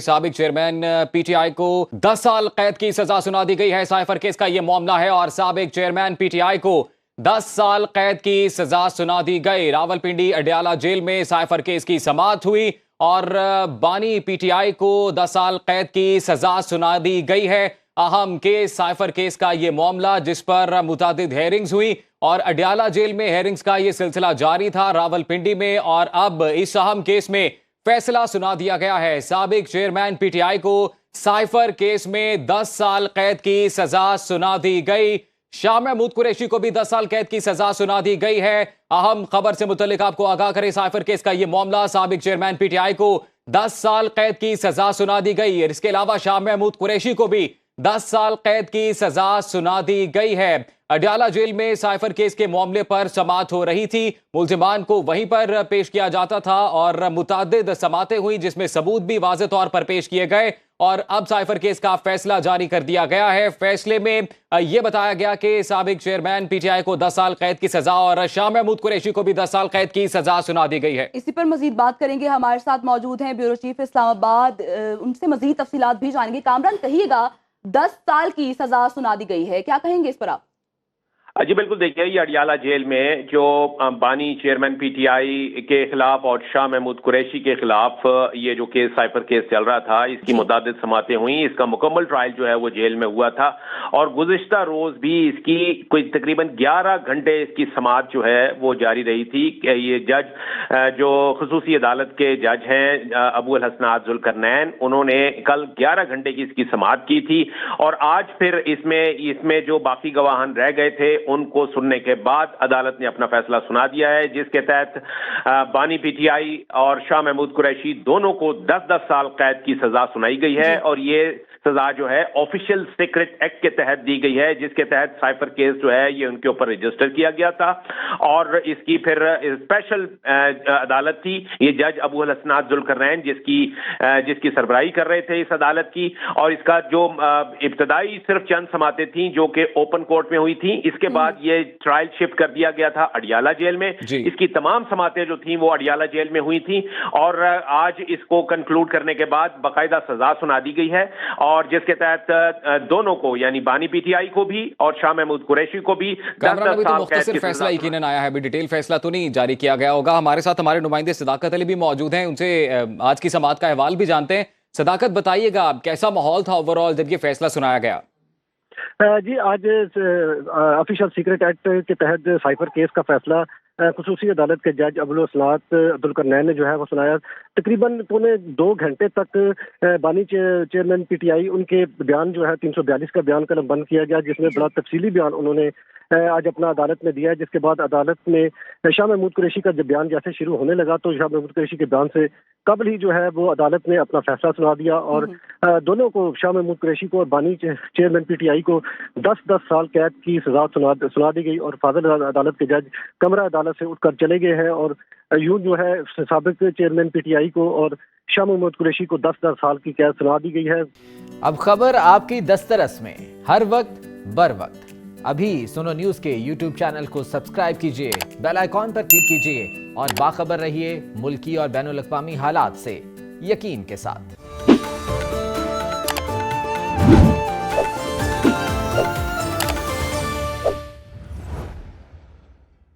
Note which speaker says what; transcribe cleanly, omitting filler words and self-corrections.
Speaker 1: साबिक chairman PTI को 10 साल कैद की सजा सुना दी गई है। साइफर केस का ये मामला है और साबिक चेयरमैन पीटीआई को 10 साल कैद की सजा सुना दी गई। रावलपिंडी अडयाला जेल में साइफर केस की समाअत हुई और बानी पीटीआई को 10 साल कैद की सजा सुना दी गई है। अहम केस साइफर केस का ये मामला जिस पर मुतादिद हेयरिंग्स हुई और अडयाला जेल में हेयरिंग्स का ये सिलसिला जारी था रावलपिंडी में, और अब इस अहम केस में फैसला सुना दिया गया है। साबिक चेयरमैन पीटीआई को साइफर केस में 10 साल कैद की सजा सुना दी गई। शाह महमूद कुरैशी को भी 10 साल कैद की सजा सुना दी गई है। अहम खबर से मुतल्लिक आपको आगाह करें, साइफर केस का यह मामला, साबिक चेयरमैन पीटीआई को 10 साल कैद की सजा सुना दी गई। इसके अलावा शाह महमूद कुरैशी को भी 10 साल कैद की सजा सुना दी गई है। अडयाला जेल में साइफर केस के मामले पर समाअत हो रही थी, मुल्जिमान को वहीं पर पेश किया जाता था और मुतादिद समाअतें हुई जिसमें सबूत भी वाज़े तौर पर पेश किए गए और अब साइफर केस का फैसला जारी कर दिया गया है। फैसले में यह बताया गया कि साबिक चेयरमैन पीटीआई को 10 साल कैद की सजा और शाह महमूद कुरैशी को भी 10 साल कैद की सजा सुना दी गई है।
Speaker 2: इसी पर मजीद बात करेंगे, हमारे साथ मौजूद हैं ब्यूरो चीफ इस्लामाबाद, उनसे मजीद तफसीलात भी जानेंगे। कामरान, कहिएगा 10 साल की सजा सुना दी गई है, क्या कहेंगे इस पर आप?
Speaker 3: जी बिल्कुल, देखिए ये अडयाला जेल में जो बानी चेयरमैन पीटीआई के खिलाफ और शाह महमूद कुरैशी के खिलाफ ये जो केस साइफर केस चल रहा था, इसकी मुतादिद समातें हुई। इसका मुकम्मल ट्रायल जो है वो जेल में हुआ था और गुज़िश्ता रोज भी इसकी कोई तकरीबन 11 घंटे इसकी समाअत जो है वो जारी रही थी। ये जज जो खुसूसी अदालत के जज हैं अबू अल हसनात जुल्करनैन, उन्होंने कल 11 घंटे की इसकी समाअत की थी और आज फिर इसमें जो बाकी गवाहान रह गए थे उनको सुनने के बाद अदालत ने अपना फैसला सुना दिया है, जिसके तहत बानी पीटीआई और शाह महमूद कुरैशी दोनों को 10-10 साल कैद की सजा सुनाई गई है और ये सजा जो है ऑफिशियल सीक्रेट एक्ट के तहत दी गई है, जिसके तहत साइफर केस जो है ये उनके ऊपर रजिस्टर किया गया था और इसकी फिर स्पेशल अदालत थी, ये जज अबू अल हसनात जुल्करनैन जिसकी सरबराही कर रहे थे इस अदालत की। और इसका जो इब्तदाई सिर्फ चंद समातें थी जो कि ओपन कोर्ट में हुई थी, इसके बाद ये ट्रायल शिफ्ट कर दिया गया था अडयाला जेल में। इसकी तमाम समातें जो थी वो अडयाला जेल में हुई थी और आज इसको कंक्लूड करने के बाद बाकायदा सजा सुना दी गई है और जिसके तहत दोनों को यानी बानी पीटीआई को भी और शाह महमूद कुरैशी को भी 10-10 साल कैद की
Speaker 1: फैसला यकीनन आया है, अभी डिटेल फैसला तो नहीं जारी किया गया होगा। हमारे साथ हमारे नुमाइंदे सदाकत अली भी मौजूद हैं, उनसे आज की समाअत का अहवाल भी जानते हैं। सदाकत, बताइएगा कैसा माहौल था ओवरऑल जब ये फैसला सुनाया गया?
Speaker 4: जी, आज ऑफिशियल सीक्रेट एक्ट के तहत साइफर केस का फैसला खुसूसी अदालत के जज अबुल हसनात जुल्करनैन ने जो है वो सुनाया। तकरीबन 2 घंटे तक बानी चेयरमैन पीटीआई उनके बयान जो है 342 का बयान कलम बंद किया गया, जिसमें बड़ा तफसीली बयान उन्होंने आज अपना अदालत में दिया है। जिसके बाद अदालत ने शाह महमूद कुरैशी का जब बयान जैसे शुरू होने लगा तो शाह महमूद कुरैशी के बयान से कबल ही जो है वो अदालत ने अपना फैसला सुना दिया और दोनों को, शाह महमूद कुरैशी को और बानी चेयरमैन पीटीआई को 10-10 साल कैद की सजा सुना दी गई और फाजिल अदालत के जज कमरा अदालत से उठकर चले गए हैं और यूं जो है साबिक चेयरमैन पीटीआई को और शाह महमूद कुरैशी को 10-10 साल की कैद सुना दी गई है।
Speaker 5: अब खबर आपकी दस्तरस में, हर वक्त बर वक्त। अभी सुनो न्यूज़ के YouTube चैनल को सब्सक्राइब कीजिए, बेल आइकॉन पर क्लिक कीजिए और बाखबर रहिए मुल्की और बैनुल अक़वामी हालात से यकीन के साथ।